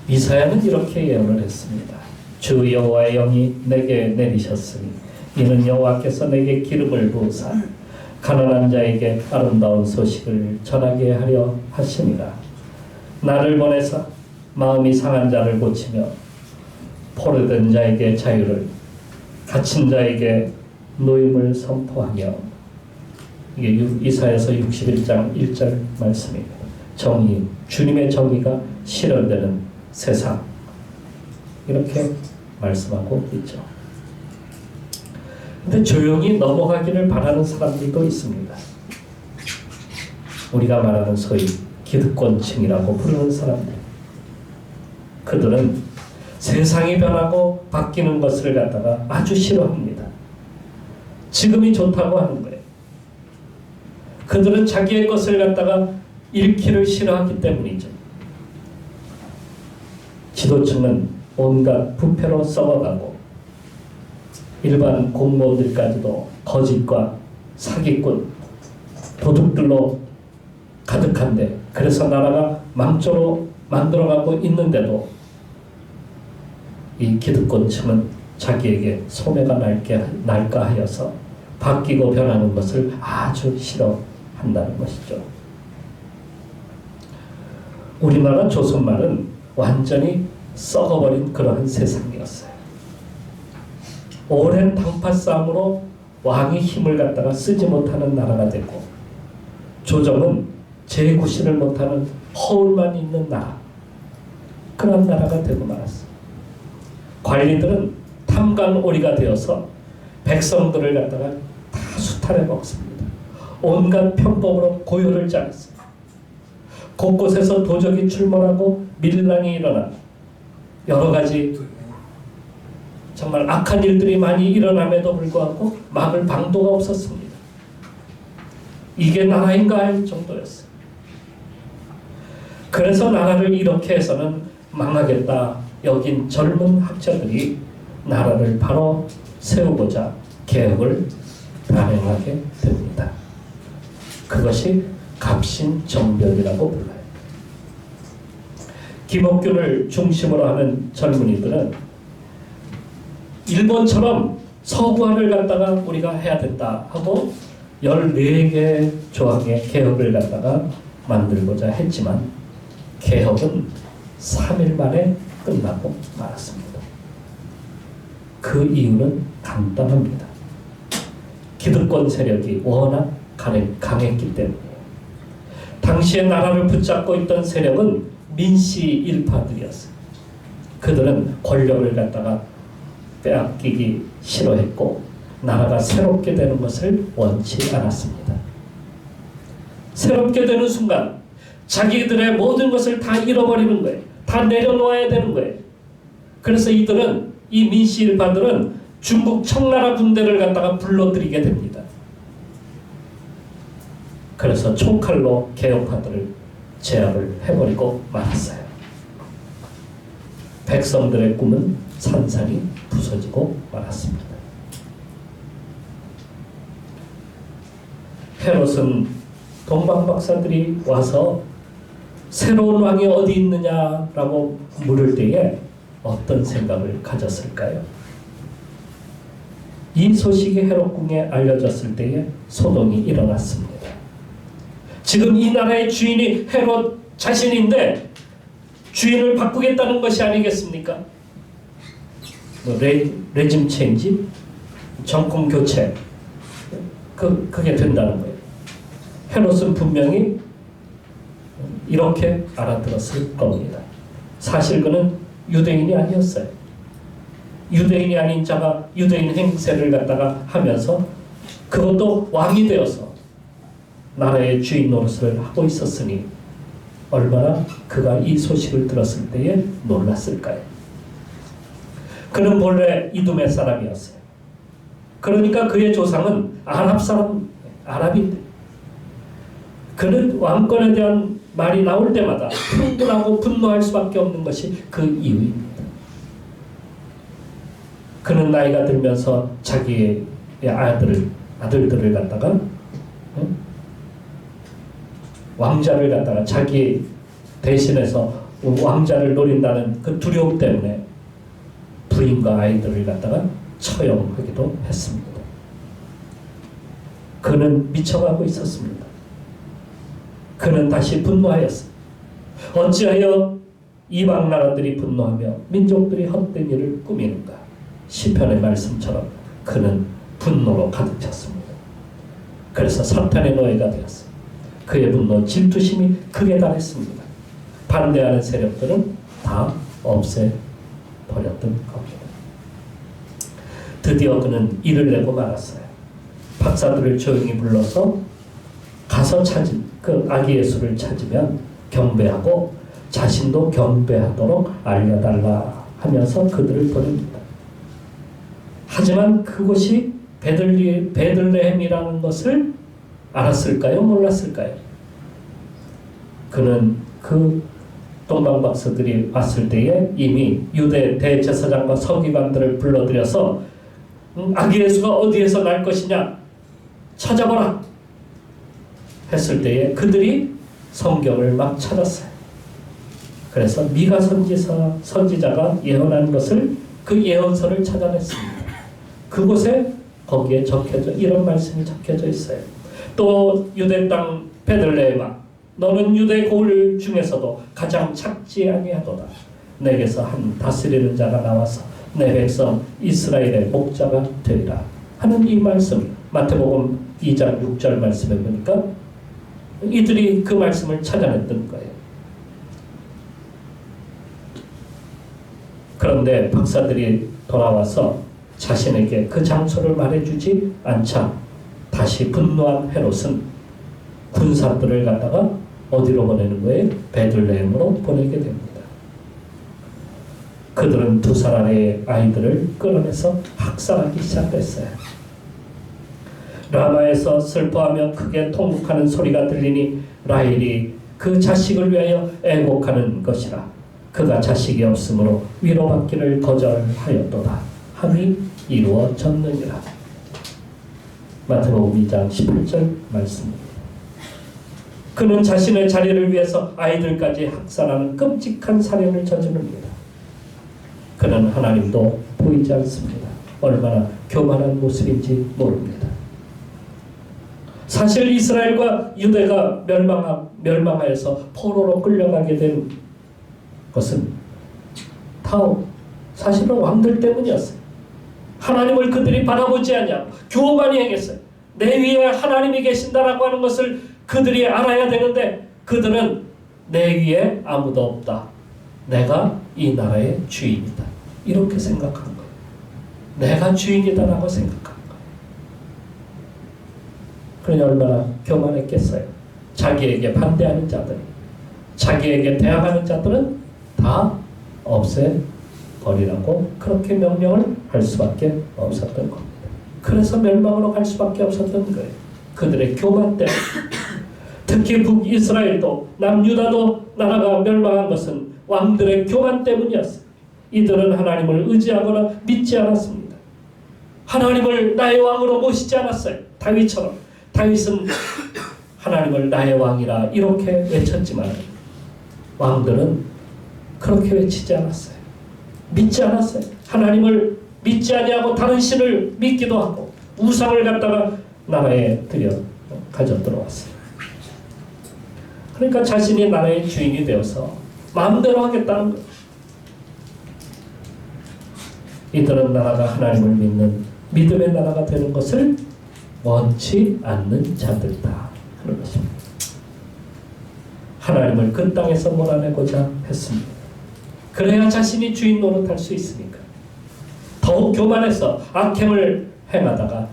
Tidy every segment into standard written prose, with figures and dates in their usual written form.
이사야는 이렇게 예언을 했습니다. 주 여호와의 영이 내게 내리셨으니 이는 여호와께서 내게 기름을 부으사 가난한 자에게 아름다운 소식을 전하게 하려 하심이라. 나를 보내사 마음이 상한 자를 고치며 포로된 자에게 자유를, 갇힌 자에게 노임을 선포하며. 이게 이사야서 61장 1절 말씀입니다. 정의, 주님의 정의가 실현되는 세상, 이렇게 말씀하고 있죠. 근데 조용히 넘어가기를 바라는 사람들도 있습니다. 우리가 말하는 소위 기득권층이라고 부르는 사람들. 그들은 세상이 변하고 바뀌는 것을 갖다가 아주 싫어합니다. 지금이 좋다고 하는 거예요. 그들은 자기의 것을 갖다가 잃기를 싫어하기 때문이죠. 지도층은 온갖 부패로 썩어가고 일반 공무원들까지도 거짓과 사기꾼, 도둑들로 가득한데, 그래서 나라가 망조로 만들어가고 있는데도 이 기득권층은 자기에게 손해가 날까 하여서 바뀌고 변하는 것을 아주 싫어한다는 것이죠. 우리나라 조선말은 완전히 썩어버린 그러한 세상이었어요. 오랜 당파 싸움으로 왕이 힘을 갖다가 쓰지 못하는 나라가 되고, 조정은 재구실을 못하는 허울만 있는 나라, 그런 나라가 되고 말았어요. 관리들은 탐관오리가 되어서 백성들을 갖다가 다 수탈해 먹습니다. 온갖 편법으로 고요를 짜냈어요. 곳곳에서 도적이 출몰하고 밀란이 일어나 여러 가지 정말 악한 일들이 많이 일어남에도 불구하고 막을 방도가 없었습니다. 이게 나라인가 할 정도였어요. 그래서 나라를 이렇게 해서는 망하겠다 여긴 젊은 학자들이 나라를 바로 세우고자 개혁을 단행하게 됩니다. 그것이 갑신정변이라고 불러요. 김옥균을 중심으로 하는 젊은이들은 일본처럼 서구화를 갖다가 우리가 해야 된다 하고 14개 조항의 개혁을 갖다가 만들고자 했지만 개혁은 3일 만에 끝나고 말았습니다. 그 이유는 간단합니다. 기득권 세력이 워낙 강했기 때문이에요. 당시에 나라를 붙잡고 있던 세력은 민씨 일파들이었어요. 그들은 권력을 갖다가 빼앗기기 싫어했고 나라가 새롭게 되는 것을 원치 않았습니다. 새롭게 되는 순간 자기들의 모든 것을 다 잃어버리는 거예요. 다 내려놓아야 되는 거예요. 그래서 이들은, 이 민씨 일파들은 중국 청나라 군대를 갖다가 불러들이게 됩니다. 그래서 총칼로 개혁파들을 제압을 해버리고 말았어요. 백성들의 꿈은 산산이 부서지고 말았습니다. 헤롯은 동방박사들이 와서 새로운 왕이 어디 있느냐라고 물을 때에 어떤 생각을 가졌을까요? 이 소식이 헤롯궁에 알려졌을 때에 소동이 일어났습니다. 지금 이 나라의 주인이 헤롯 자신인데 주인을 바꾸겠다는 것이 아니겠습니까? 레짐 체인지, 정권 교체, 그게 된다는 거예요. 헤롯은 분명히 이렇게 알아들었을 겁니다. 사실 그는 유대인이 아니었어요. 유대인이 아닌 자가 유대인 행세를 갖다가 하면서 그것도 왕이 되어서 나라의 주인 노릇을 하고 있었으니 얼마나 그가 이 소식을 들었을 때에 놀랐을까요? 그는 본래 이두메 사람이었어요. 그러니까 그의 조상은 아랍인데 그는 왕권에 대한 말이 나올 때마다 흥분하고 분노할 수밖에 없는 것이 그 이유입니다. 그는 나이가 들면서 자기의 아들들을 갖다가 왕자를 갖다가 자기 대신해서 왕자를 노린다는 그 두려움 때문에 부인과 아이들을 갖다가 처형하기도 했습니다. 그는 미쳐가고 있었습니다. 그는 다시 분노하였습니다. 어찌하여 이방 나라들이 분노하며 민족들이 헛된 일을 꾸미는가? 시편의 말씀처럼 그는 분노로 가득 찼습니다. 그래서 사탄의 노예가 되었습니다. 그의 분노, 질투심이 극에 달했습니다. 반대하는 세력들은 다 없애버렸던 겁니다. 드디어 그는 일을 내고 말았어요. 박사들을 조용히 불러서 가서 찾은 그 아기 예수를 찾으면 경배하고 자신도 경배하도록 알려달라 하면서 그들을 보냅니다. 하지만 그곳이 베들레헴이라는 것을 알았을까요? 몰랐을까요? 그는 그 동방박사들이 왔을 때에 이미 유대 대제사장과 서기관들을 불러들여서 아기 예수가 어디에서 날 것이냐 찾아보라 했을 때에 그들이 성경을 막 찾았어요. 그래서 미가 선지자가 예언한 것을 그 예언서를 찾아냈습니다. 그곳에 거기에 적혀져 이런 말씀이 적혀져 있어요. 또 유대 땅 베들레헴아 너는 유대 고을 중에서도 가장 작지 아니하도다. 내게서 한 다스리는 자가 나와서 내 백성 이스라엘의 목자가 되리라 하는 이 말씀, 마태복음 2장 6절 말씀에 보니까 이들이 그 말씀을 찾아냈던 거예요. 그런데 박사들이 돌아와서 자신에게 그 장소를 말해주지 않자 다시 분노한 헤롯은 군사들을 갖다가 어디로 보내는 거예요? 베들레헴으로 보내게 됩니다. 그들은 두 사람의 아이들을 끌어내서 학살하기 시작했어요. 라마에서 슬퍼하며 크게 통곡하는 소리가 들리니 라헬이 그 자식을 위하여 애곡하는 것이라. 그가 자식이 없으므로 위로받기를 거절하였도다 함이 이루어졌느니라. 마태복음 2장 18절 말씀입니다. 그는 자신의 자리를 위해서 아이들까지 학살하는 끔찍한 살인을 저지릅니다. 그는 하나님도 보이지 않습니다. 얼마나 교만한 모습인지 모릅니다. 사실 이스라엘과 유대가 멸망하여서 포로로 끌려가게 된 것은 다 사실은 왕들 때문이었어요. 하나님을 그들이 바라보지 않냐고 교만히 행했어요. 내 위에 하나님이 계신다라고 하는 것을 그들이 알아야 되는데 그들은 내 위에 아무도 없다. 내가 이 나라의 주인이다. 이렇게 생각한 거예요. 내가 주인이다라고 생각한 거예요. 그러니 얼마나 교만했겠어요. 자기에게 반대하는 자들, 자기에게 대항하는 자들은 다 없애버리라고 그렇게 명령을 할 수밖에 없었던 겁니다. 그래서 멸망으로 갈 수밖에 없었던 거예요. 그들의 교만 때문에. 특히 북이스라엘도 남유다도 나라가 멸망한 것은 왕들의 교만 때문이었어요. 이들은 하나님을 의지하거나 믿지 않았습니다. 하나님을 나의 왕으로 모시지 않았어요. 다윗처럼. 다윗은 하나님을 나의 왕이라 이렇게 외쳤지만 왕들은 그렇게 외치지 않았어요. 믿지 않았어요. 하나님을 믿지 아니하고 다른 신을 믿기도 하고 우상을 갖다가 나라에 들여 가져 들어왔어요. 그러니까 자신이 나라의 주인이 되어서 마음대로 하겠다는 거예요. 이들은 나라가 하나님을 믿는 믿음의 나라가 되는 것을 원치 않는 자들이다. 그런 것입니다. 하나님을 그 땅에서 몰아내고자 했습니다. 그래야 자신이 주인 노릇할 수 있으니까. 더욱 교만해서 악행을 행하다가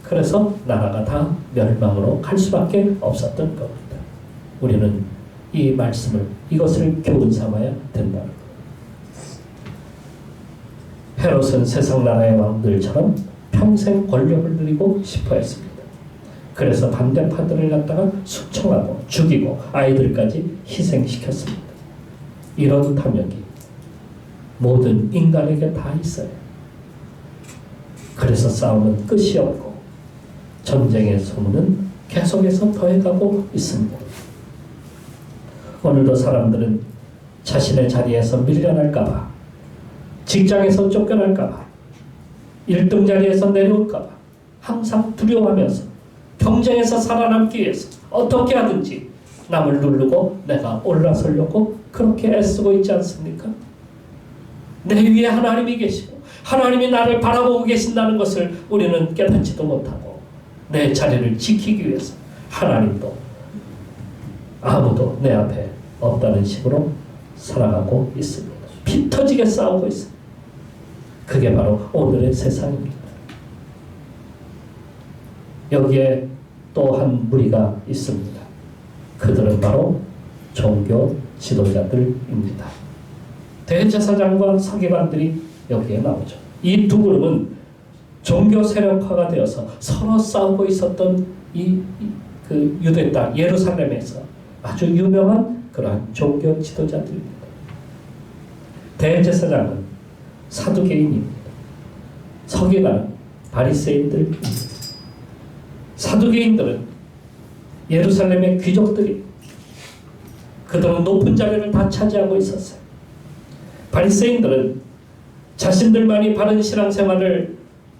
그래서 나라가 다 멸망으로 갈 수밖에 없었던 겁니다. 우리는 이 말씀을 이것을 교훈 삼아야 된다는 거예요. 헤롯은 세상 나라의 왕들처럼 평생 권력을 누리고 싶어 했습니다. 그래서 반대파들을 갖다가 숙청하고 죽이고 아이들까지 희생시켰습니다. 이런 탐욕이 모든 인간에게 다 있어요. 그래서 싸움은 끝이 없고 전쟁의 소문은 계속해서 더해가고 있습니다. 오늘도 사람들은 자신의 자리에서 밀려날까봐, 직장에서 쫓겨날까봐, 1등 자리에서 내려올까봐 항상 두려워하면서 경쟁에서 살아남기 위해서 어떻게 하든지 남을 누르고 내가 올라서려고 그렇게 애쓰고 있지 않습니까? 내 위에 하나님이 계시고 하나님이 나를 바라보고 계신다는 것을 우리는 깨닫지도 못하고 내 자리를 지키기 위해서 하나님도 아무도 내 앞에 없다는 식으로 살아가고 있습니다. 피 터지게 싸우고 있습니다. 그게 바로 오늘의 세상입니다. 여기에 또 한 무리가 있습니다. 그들은 바로 종교 지도자들입니다. 대제사장과 서기관들이 여기에 나오죠. 이 두 그룹은 종교 세력화가 되어서 서로 싸우고 있었던 그 유대 땅 예루살렘에서 아주 유명한 그러한 종교 지도자들입니다. 대제사장은 사두개인입니다. 서기관은 바리새인들입니다. 사두개인들은 예루살렘의 귀족들이 그들은 높은 자리를 다 차지하고 있었어요. 바리새인들은 자신들만이 바른 신앙생활을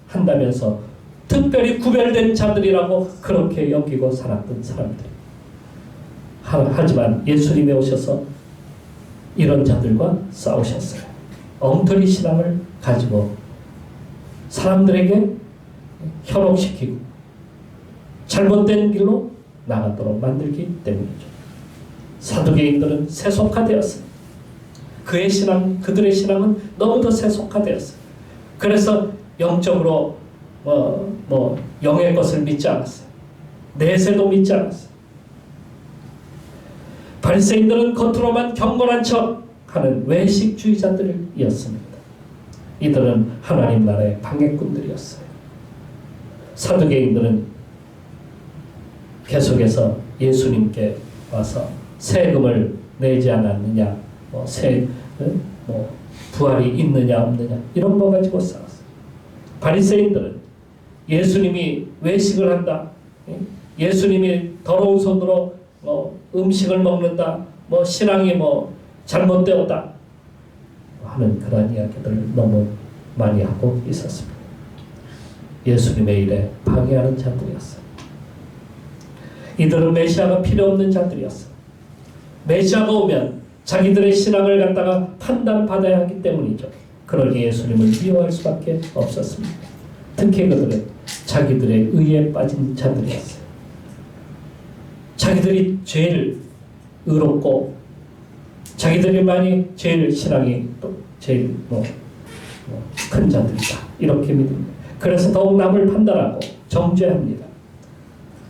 한다면서 특별히 구별된 자들이라고 그렇게 여기고 살았던 사람들. 하지만 예수님이 오셔서 이런 자들과 싸우셨어요. 엉터리 신앙을 가지고 사람들에게 현혹시키고 잘못된 길로 나가도록 만들기 때문이죠. 사두개인들은 세속화되었어요. 그들의 신앙은 너무도 세속화되었어요. 그래서 영적으로 영의 것을 믿지 않았어요. 내세도 믿지 않았어요. 바리새인들은 겉으로만 경건한 척하는 외식주의자들이었습니다. 이들은 하나님 나라의 방해꾼들이었어요. 사두개인들은 계속해서 예수님께 와서 세금을 내지 않았느냐, 부활이 있느냐 없느냐 이런 거 가지고 싸웠어요. 바리새인들은 예수님이 외식을 한다, 예수님이 더러운 손으로 음식을 먹는다, 신앙이 잘못되었다 하는 그런 이야기들을 너무 많이 하고 있었습니다. 예수님의 일에 방해하는 자들이었어요. 이들은 메시아가 필요 없는 자들이었어요. 메시아가 오면 자기들의 신앙을 갖다가 판단받아야 하기 때문이죠. 그러니 예수님을 미워할 수밖에 없었습니다. 특히 그들은 자기들의 의에 빠진 자들이었어요. 자기들이 제일 의롭고 자기들만이 제일 신앙이 또 제일 큰 자들이다 이렇게 믿습니다. 그래서 더욱 남을 판단하고 정죄합니다.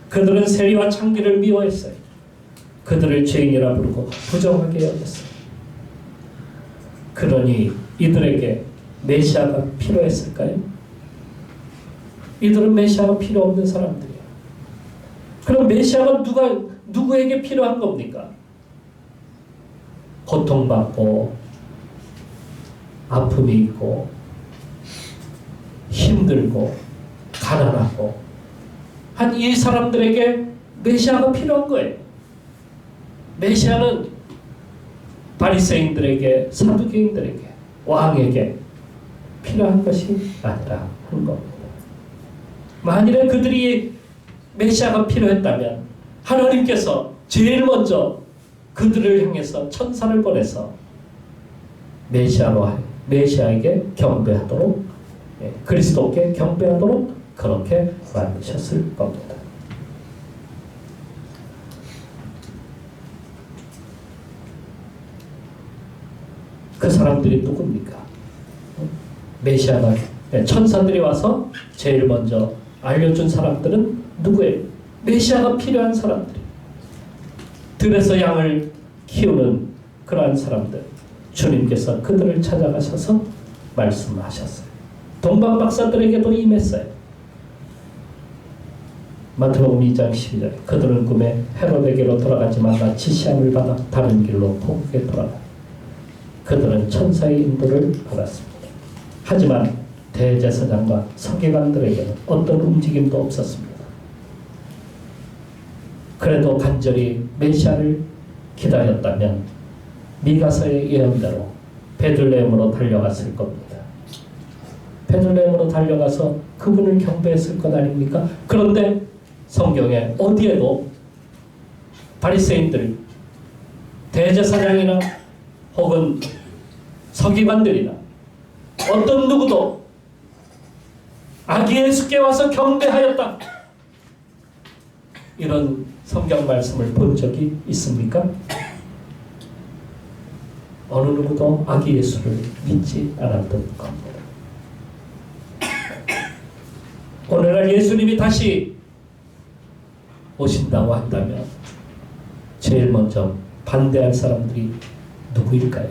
그들은 세리와 창기를 미워했어요. 그들을 죄인이라 부르고 부정하게 여겼어요. 그러니 이들에게 메시아가 필요했을까요? 이들은 메시아가 필요 없는 사람들이에요. 그럼 메시아가 누구에게 필요한 겁니까? 고통받고 아픔이 있고 힘들고 가난하고 한 이 사람들에게 메시아가 필요한 거예요. 메시아는 바리새인들에게, 사두개인들에게, 왕에게 필요한 것이 아니라 하는 겁니다. 만일에 그들이 메시아가 필요했다면 하나님께서 제일 먼저 그들을 향해서 천사를 보내서 메시아에게 경배하도록, 그리스도께 경배하도록 그렇게 만드셨을 겁니다. 그 사람들이 누굽니까? 메시아가 천사들이 와서 제일 먼저 알려준 사람들은 누구예요? 메시아가 필요한 사람들. 들에서 양을 키우는 그러한 사람들. 주님께서 그들을 찾아가셔서 말씀하셨어요. 동방 박사들에게도 임했어요. 마태복음 2장 12절에 그들은 꿈에 헤롯에게로 돌아가지 말라 지시함을 받아 다른 길로 포국에 돌아가. 그들은 천사의 인도를 받았습니다. 하지만 대제사장과 서기관들에게는 어떤 움직임도 없었습니다. 그래도 간절히 메시아를 기다렸다면 미가서의 예언대로 베들레헴으로 달려갔을 겁니다. 베들레헴으로 달려가서 그분을 경배했을 것 아닙니까? 그런데 성경에 어디에도 바리새인들, 대제사장이나 혹은 서기관들이나 어떤 누구도 아기 예수께 와서 경배하였다, 이런 성경 말씀을 본 적이 있습니까? 어느 누구도 아기 예수를 믿지 않았던 겁니다. 오늘날 예수님이 다시 오신다고 한다면 제일 먼저 반대할 사람들이 누구일까요?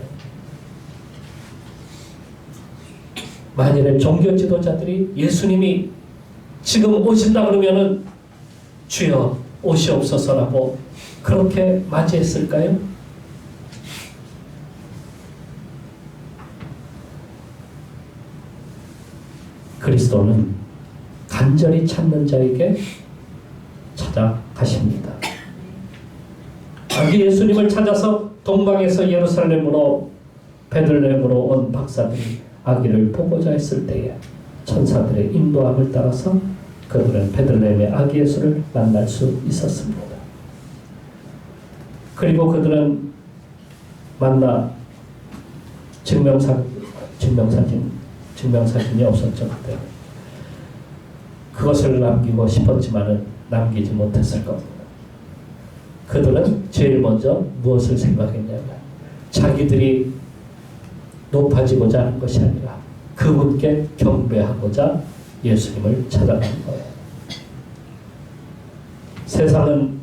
만일에 종교 지도자들이 예수님이 지금 오신다 그러면은 주여 오시옵소서라고 그렇게 맞이했을까요? 그리스도는 간절히 찾는 자에게 찾아가십니다. 아기 예수님을 찾아서 동방에서 예루살렘으로 베들레헴으로 온 박사들이 아기를 보고자 했을 때에 천사들의 인도함을 따라서 그들은 베들레헴의 아기 예수를 만날 수 있었습니다. 그리고 그들은 만나 증명사진이 없었죠. 그때. 그것을 남기고 싶었지만은 남기지 못했을 겁니다. 그들은 제일 먼저 무엇을 생각했냐면 자기들이 높아지고자 하는 것이 아니라 그분께 경배하고자 예수님을 찾아간 거예요. 세상은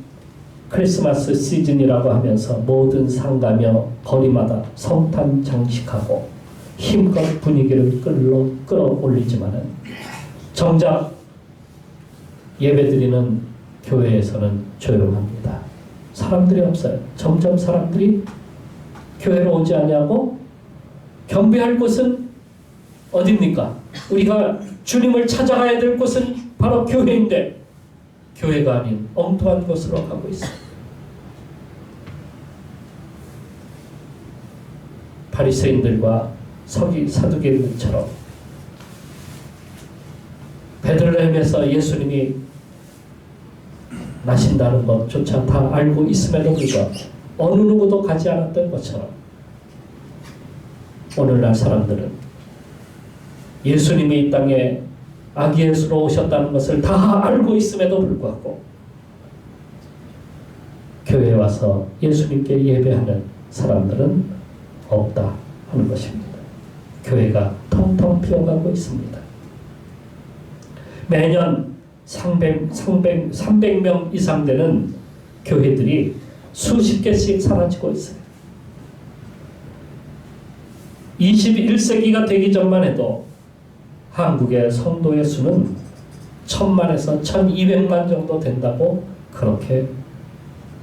크리스마스 시즌이라고 하면서 모든 상가며 거리마다 성탄 장식하고 힘껏 분위기를 끌어올리지만은 정작 예배드리는 교회에서는 조용합니다. 사람들이 없어요. 점점 사람들이 교회로 오지 아니하고 경배할 곳은 어디입니까? 우리가 주님을 찾아가야 될 곳은 바로 교회인데 교회가 아닌 엉뚱한 곳으로 가고 있어요. 바리새인들과 사두개인들처럼 베들레헴에서 예수님이 나신다는 것조차 다 알고 있음에도 불구하고 어느 누구도 가지 않았던 것처럼 오늘날 사람들은 예수님이 이 땅에 아기 예수로 오셨다는 것을 다 알고 있음에도 불구하고 교회에 와서 예수님께 예배하는 사람들은 없다 하는 것입니다. 교회가 텅텅 비어가고 있습니다. 매년 300명 이상 되는 교회들이 수십 개씩 사라지고 있어요. 21세기가 되기 전만 해도 한국의 성도의 수는 1000만에서 1200만 정도 된다고 그렇게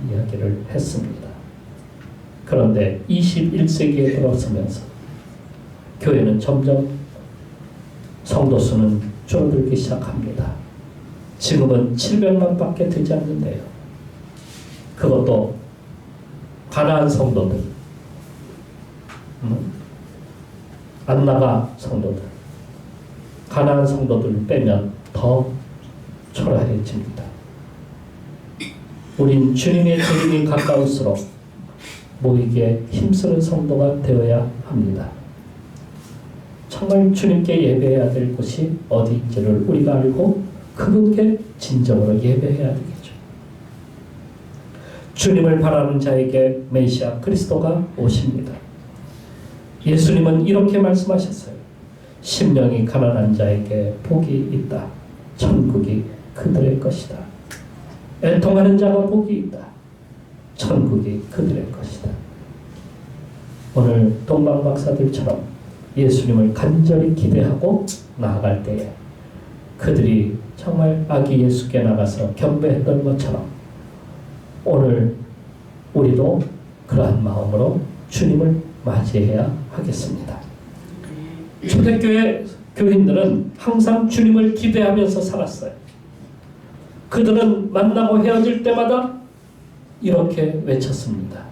이야기를 했습니다. 그런데 21세기에 들어서면서 교회는 점점 성도 수는 줄어들기 시작합니다. 지금은 700만 밖에 되지 않는데요. 그것도 가나안 성도들, 안나가 성도들, 가나안 성도들을 빼면 더 초라해집니다. 우린 주님의 재림이 가까울수록 모이기에 힘쓰는 성도가 되어야 합니다. 정말 주님께 예배해야 될 곳이 어디인지를 우리가 알고 그분께 진정으로 예배해야 되겠죠. 주님을 바라는 자에게 메시아 그리스도가 오십니다. 예수님은 이렇게 말씀하셨어요. 심령이 가난한 자에게 복이 있다. 천국이 그들의 것이다. 애통하는 자가 복이 있다. 천국이 그들의 것이다. 오늘 동방 박사들처럼 예수님을 간절히 기대하고 나아갈 때에 그들이 정말 아기 예수께 나가서 경배했던 것처럼 오늘 우리도 그러한 마음으로 주님을 맞이해야 하겠습니다. 초대교회 교인들은 항상 주님을 기대하면서 살았어요. 그들은 만나고 헤어질 때마다 이렇게 외쳤습니다.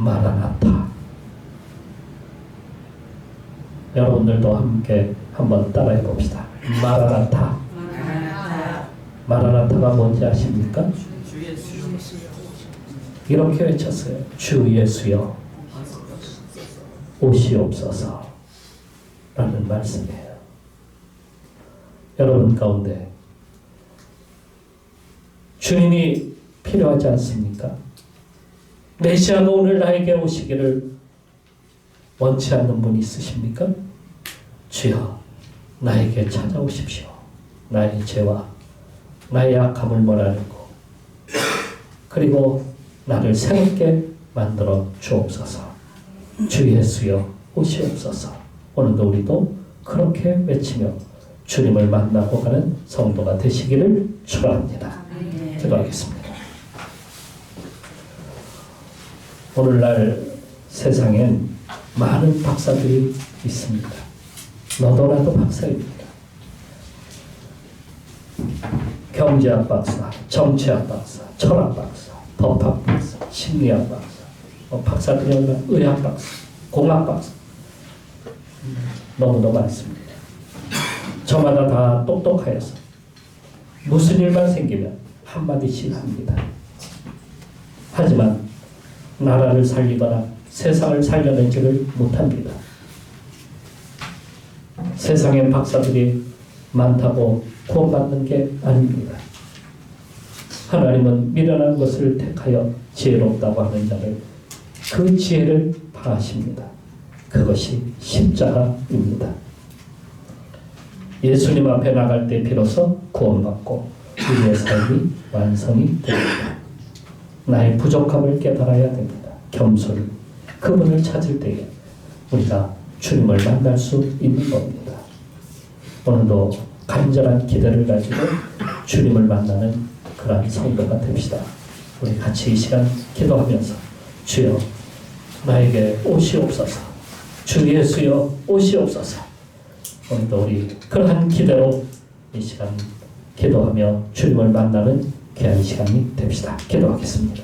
마라나타. 여러분들도 함께 한번 따라해 봅시다. 마라나타. 마라나타가 뭔지 아십니까? 이렇게 외쳤어요. 주 예수여 오시옵소서 라는 말씀이에요. 여러분 가운데 주님이 필요하지 않습니까? 메시아가 오늘 나에게 오시기를 원치 않는 분이 있으십니까? 주여 나에게 찾아오십시오. 나의 죄와 나의 악함을 몰아내고 그리고 나를 새롭게 만들어 주옵소서. 주 예수여 오시옵소서. 오늘도 우리도 그렇게 외치며 주님을 만나고 가는 성도가 되시기를 축원합니다. 기도하겠습니다. 오늘날 세상엔 많은 박사들이 있습니다. 너도 나도 박사입니다. 경제학 박사, 정치학 박사, 철학 박사, 법학 박사, 심리학 박사, 박사들이 얼마나 의학 박사, 공학 박사 너무도 많습니다. 저마다 다 똑똑하여서 무슨 일만 생기면 한마디씩 합니다. 하지만 나라를 살리거나 세상을 살려내지를 못합니다. 세상엔 박사들이 많다고 구원받는 게 아닙니다. 하나님은 미련한 것을 택하여 지혜롭다고 하는 자를 그 지혜를 파하십니다. 그것이 십자가입니다. 예수님 앞에 나갈 때 비로소 구원받고 우리의 삶이 완성이 됩니다. 나의 부족함을 깨달아야 됩니다. 겸손히 그분을 찾을 때에 우리가 주님을 만날 수 있는 겁니다. 오늘도 간절한 기대를 가지고 주님을 만나는 그러한 성도가 됩시다. 우리 같이 이 시간 기도하면서 주여 나에게 오시옵소서. 주 예수여 오시옵소서. 오늘도 우리 그러한 기대로 이 시간 기도하며 주님을 만나는 귀한 시간이 됩시다. 기도하겠습니다.